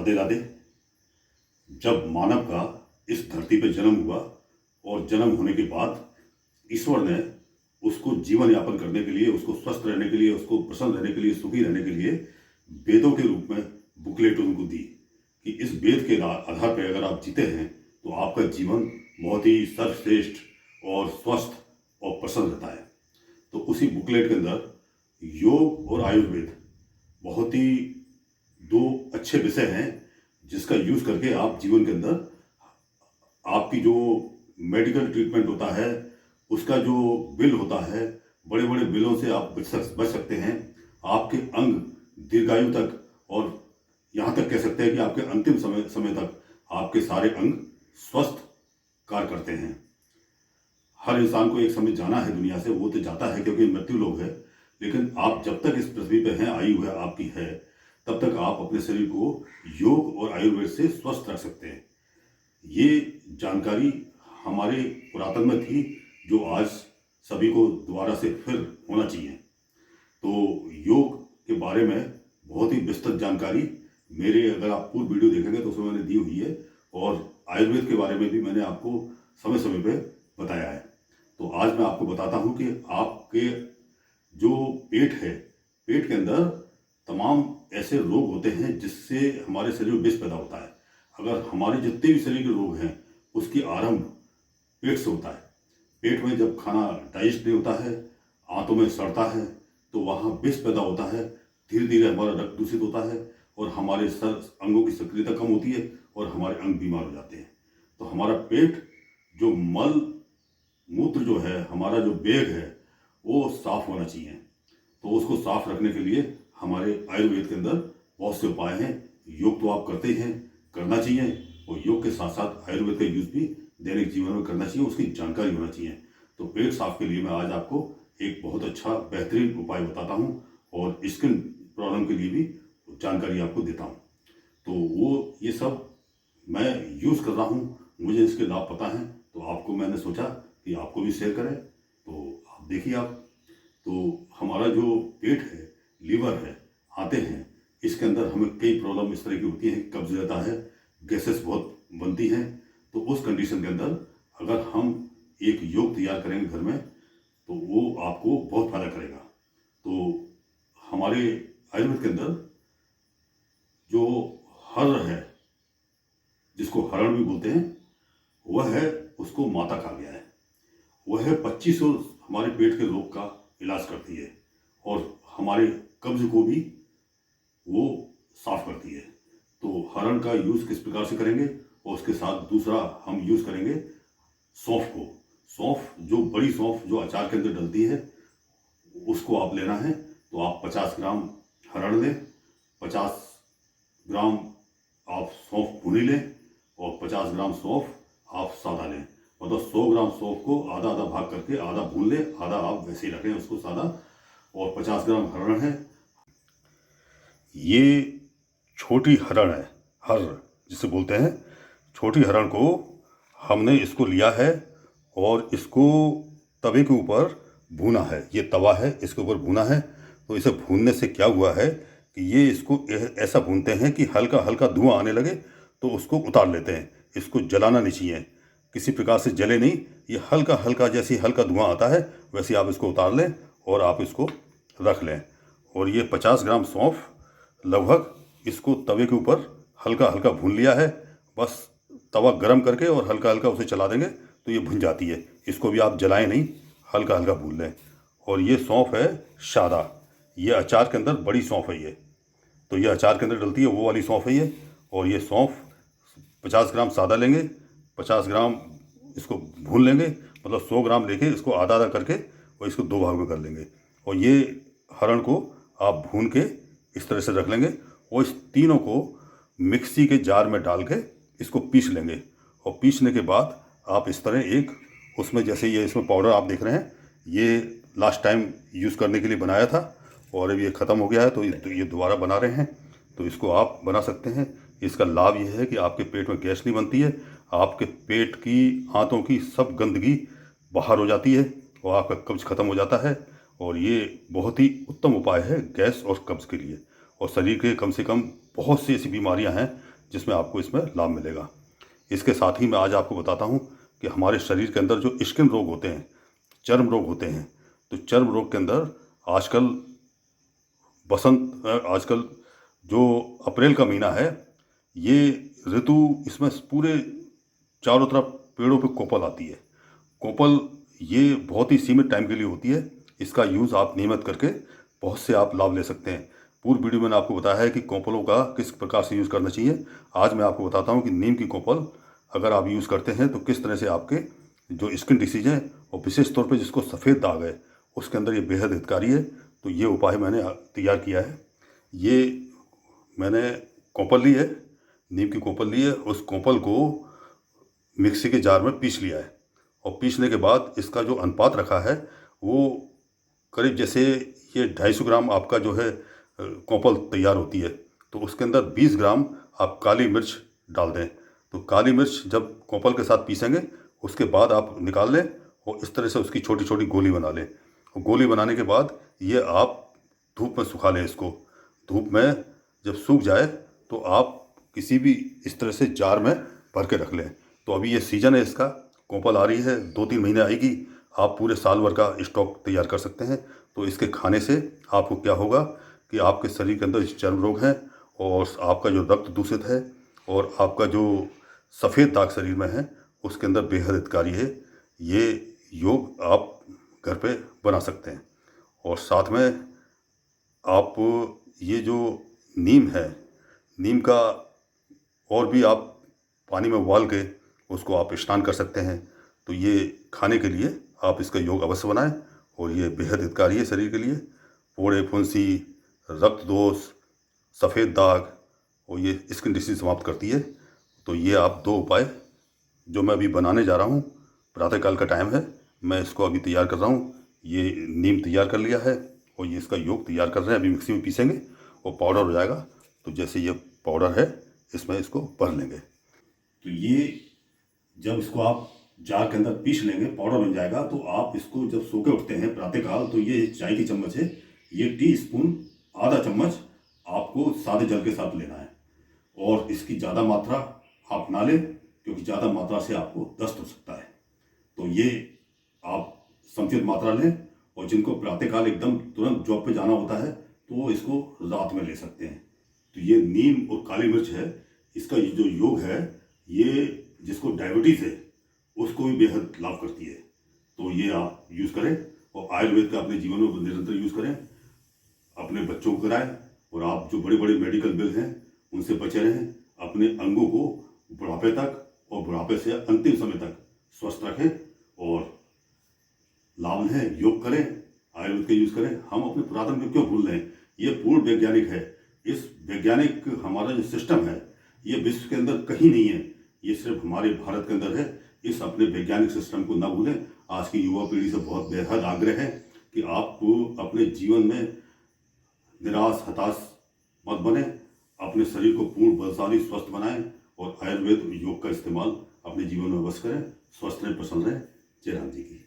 राधे राधे। जब मानव का इस धरती पे जन्म हुआ और जन्म होने के बाद ईश्वर ने उसको जीवन यापन करने के लिए, उसको स्वस्थ रहने के लिए, उसको प्रसन्न रहने के लिए, सुखी रहने के लिए वेदों के रूप में बुकलेट उनको दी कि इस वेद के आधार पर अगर आप जीते हैं तो आपका जीवन बहुत ही सर्वश्रेष्ठ और स्वस्थ और प्रसन्न रहता है। तो उसी बुकलेट के अंदर योग और आयुर्वेद बहुत ही दो अच्छे विषय हैं जिसका यूज़ करके आप जीवन के अंदर आपकी जो मेडिकल ट्रीटमेंट होता है, उसका जो बिल होता है, बड़े बड़े बिलों से आप बच सकते हैं। आपके अंग दीर्घायु तक और यहाँ तक कह सकते हैं कि आपके अंतिम समय तक आपके सारे अंग स्वस्थ कार्य करते हैं। हर इंसान को एक समय जाना है दुनिया से, वो तो जाता है क्योंकि मृत्यु लोग है, लेकिन आप जब तक इस पृथ्वी पे हैं, आयु है आपकी है, तब तक आप अपने शरीर को योग और आयुर्वेद से स्वस्थ रख सकते हैं। ये जानकारी हमारे पुरातन में थी जो आज सभी को दोबारा से फिर होना चाहिए। तो योग के बारे में बहुत ही विस्तृत जानकारी मेरे, अगर आप पूरी वीडियो देखेंगे तो उसमें मैंने दी हुई है, और आयुर्वेद के बारे में भी मैंने आपको समय समय पे बताया है। तो आज मैं आपको बताता हूँ कि आपके जो पेट है, पेट के अंदर तमाम ऐसे रोग होते हैं जिससे हमारे शरीर में विष पैदा होता है। अगर हमारे जितने भी शरीर के रोग हैं उसकी आरंभ पेट से होता है। पेट में जब खाना डाइजेस्ट नहीं होता है, आंतों में सड़ता है, तो वहाँ विष पैदा होता है। धीरे धीरे हमारा रक्त दूषित होता है और हमारे अंगों की सक्रियता कम होती है और हमारे अंग बीमार हो जाते हैं। तो हमारा पेट जो मल मूत्र जो है, हमारा जो बैग है, वो साफ होना चाहिए। तो उसको साफ रखने के लिए हमारे आयुर्वेद के अंदर बहुत से उपाय हैं। योग तो आप करते हैं, करना चाहिए, और योग के साथ साथ आयुर्वेद का यूज भी दैनिक जीवन में करना चाहिए, उसकी जानकारी होना चाहिए। तो पेट साफ के लिए मैं आज आपको एक बहुत अच्छा बेहतरीन उपाय बताता हूँ, और स्किन प्रॉब्लम के लिए भी जानकारी आपको देता हूँ। तो वो ये सब मैं यूज़ कर रहा हूँ, मुझे इसके लाभ पता है, तो आपको मैंने सोचा कि आपको भी शेयर करें। तो आप देखिए तो हमारा जो पेट है, लीवर है, आते हैं, इसके अंदर हमें कई प्रॉब्लम इस तरह की होती है, कब्ज रहता है, गैसेस बहुत बनती हैं। तो उस कंडीशन के अंदर अगर हम एक योग तैयार करेंगे घर में तो वो आपको बहुत फायदा करेगा। तो हमारे आयुर्वेद के अंदर जो हर है, जिसको हरण भी बोलते हैं, वह है, उसको माता कहा गया है। वह है 2500 हमारे पेट के रोग का इलाज करती है, और हमारे कब्ज को भी वो साफ करती है। तो हरण का यूज़ किस प्रकार से करेंगे, और उसके साथ दूसरा हम यूज़ करेंगे सौंफ को। सौंफ, जो बड़ी सौंफ जो अचार के अंदर डलती है, उसको आप लेना है। तो आप 50 ग्राम हरण लें, 50 ग्राम आप सौंफ भुनी लें, और 50 ग्राम सौंफ आप सादा लें। मतलब 100 ग्राम सौंफ को आधा आधा भाग करके आधा भून लें, आधा आप वैसे ही रखें उसको सादा, और 50 ग्राम हरण है। ये छोटी हरण है, हर जिसे बोलते हैं, छोटी हरण को हमने इसको लिया है और इसको तवे के ऊपर भूना है। ये तवा है, इसके ऊपर भूना है। तो इसे भूनने से क्या हुआ है कि ये इसको ऐसा भूनते हैं कि हल्का हल्का धुआं आने लगे तो उसको उतार लेते हैं। इसको जलाना नहीं चाहिए, किसी प्रकार से जले नहीं, ये हल्का हल्का जैसे हल्का धुआं आता है वैसे आप इसको उतार लें और आप इसको रख लें। और ये 50 ग्राम सौंफ लगभग इसको तवे के ऊपर हल्का हल्का भून लिया है। बस तवा गरम करके और हल्का हल्का उसे चला देंगे तो ये भुन जाती है। इसको भी आप जलाएं नहीं, हल्का हल्का भून लें। और ये सौंफ है सादा, ये अचार के अंदर बड़ी सौंफ है ये, तो ये अचार के अंदर डलती है, वो वाली सौंफ है ये। और ये सौंफ 50 ग्राम सादा लेंगे, 50 ग्राम इसको भून लेंगे, मतलब 100 ग्राम लेके इसको आधा आधा करके और इसको 2 भाग में कर लेंगे। और ये हरण को आप भून के इस तरह से रख लेंगे, और इस तीनों को मिक्सी के जार में डाल के इसको पीस लेंगे। और पीसने के बाद आप इस तरह एक उसमें, जैसे ये इसमें पाउडर आप देख रहे हैं, ये लास्ट टाइम यूज़ करने के लिए बनाया था और अब ये ख़त्म हो गया है, तो ये दोबारा बना रहे हैं। तो इसको आप बना सकते हैं। इसका लाभ ये है कि आपके पेट में गैस नहीं बनती है, आपके पेट की, आंतों की सब गंदगी बाहर हो जाती है और आपका कब्ज ख़त्म हो जाता है। और ये बहुत ही उत्तम उपाय है गैस और कब्ज़ के लिए। और शरीर के कम से कम बहुत सी ऐसी बीमारियां हैं जिसमें आपको इसमें लाभ मिलेगा। इसके साथ ही मैं आज आपको बताता हूँ कि हमारे शरीर के अंदर जो स्किन रोग होते हैं, चर्म रोग होते हैं, तो चर्म रोग के अंदर आजकल आजकल जो अप्रैल का महीना है, ये ऋतु, इसमें पूरे चारों तरफ पेड़ों पे कोपल आती है। कोपल ये बहुत ही सीमित टाइम के लिए होती है। इसका यूज़ आप नियमित करके बहुत से आप लाभ ले सकते हैं। पूर्व वीडियो में मैंने आपको बताया है कि कोपलों का किस प्रकार से यूज़ करना चाहिए। आज मैं आपको बताता हूँ कि नीम की कोपल अगर आप यूज़ करते हैं तो किस तरह से आपके जो स्किन डिसीज हैं, और विशेष तौर पे जिसको सफ़ेद दाग है, उसके अंदर ये बेहद हितकारी है। तो ये उपाय मैंने तैयार किया है। ये मैंने कोपल ली है, नीम की कोपल ली है। उस कोपल को मिक्सी के जार में पीस लिया है, और पीसने के बाद इसका जो अनुपात रखा है वो करीब, जैसे ये 250 ग्राम आपका जो है कोपल तैयार होती है, तो उसके अंदर 20 ग्राम आप काली मिर्च डाल दें। तो काली मिर्च जब कोपल के साथ पीसेंगे, उसके बाद आप निकाल लें और इस तरह से उसकी छोटी छोटी गोली बना लें। और गोली बनाने के बाद ये आप धूप में सुखा लें। इसको धूप में जब सूख जाए तो आप किसी भी इस तरह से जार में भर के रख लें। तो अभी ये सीज़न है इसका, कोपल आ रही है, 2-3 महीने आएगी, आप पूरे साल भर का स्टॉक तैयार कर सकते हैं। तो इसके खाने से आपको क्या होगा कि आपके शरीर के अंदर चर्म रोग हैं, और आपका जो रक्त दूषित है, और आपका जो सफ़ेद दाग शरीर में है, उसके अंदर बेहद हितकारी है। ये योग आप घर पे बना सकते हैं। और साथ में आप ये जो नीम है, नीम का और भी आप पानी में उबाल के उसको आप स्नान कर सकते हैं। तो ये खाने के लिए आप इसका योग अवश्य बनाएं, और ये बेहद हितकारी है शरीर के लिए। फोड़े, फुंसी, रक्त दोष, सफ़ेद दाग, और ये स्किन डिसीज समाप्त करती है। तो ये आप 2 उपाय जो मैं अभी बनाने जा रहा हूँ, प्रातःकाल का टाइम है, मैं इसको अभी तैयार कर रहा हूँ। ये नीम तैयार कर लिया है, और ये इसका योग तैयार कर रहे हैं। अभी मिक्सी में पीसेंगे और पाउडर हो जाएगा। तो जैसे ये पाउडर है, इसमें इसको भर लेंगे। तो ये जब इसको आप जार के अंदर पीस लेंगे, पाउडर बन जाएगा। तो आप इसको जब सो के उठते हैं प्रातःकाल, तो ये चाय की चम्मच है, ये टीस्पून आधा चम्मच आपको सादे जल के साथ लेना है। और इसकी ज़्यादा मात्रा आप ना लें, क्योंकि ज़्यादा मात्रा से आपको दस्त हो सकता है। तो ये आप समुचित मात्रा लें। और जिनको प्रातःकाल एकदम तुरंत जॉब पे जाना होता है, तो वो इसको रात में ले सकते हैं। तो ये नीम और काली मिर्च है, इसका ये जो योग है, ये जिसको डायबिटीज़ है उसको भी बेहद लाभ करती है। तो ये आप यूज़ करें, और आयुर्वेद का अपने जीवन में निरंतर यूज़ करें, अपने बच्चों को कराएं। और आप जो बड़े बड़े मेडिकल बिल हैं उनसे बचे रहें। अपने अंगों को बुढ़ापे तक और बुढ़ापे से अंतिम समय तक स्वस्थ रखें, और लाभ है, योग करें, आयुर्वेद का यूज़ करें। हम अपने पुरातन को क्यों भूल रहे हैं? ये पूर्ण वैज्ञानिक है। इस वैज्ञानिक हमारा जो सिस्टम है, ये विश्व के अंदर कहीं नहीं है, ये सिर्फ हमारे भारत के अंदर है। इस अपने वैज्ञानिक सिस्टम को ना भूलें। आज की युवा पीढ़ी से बहुत बेहद आग्रह है कि आप अपने जीवन में निराश, हताश मत बने। अपने शरीर को पूर्ण बलशाली, स्वस्थ बनाएं, और आयुर्वेद योग का इस्तेमाल अपने जीवन में अवश्य करें। स्वस्थ रहें, प्रसन्न रहें। जय राम जी की।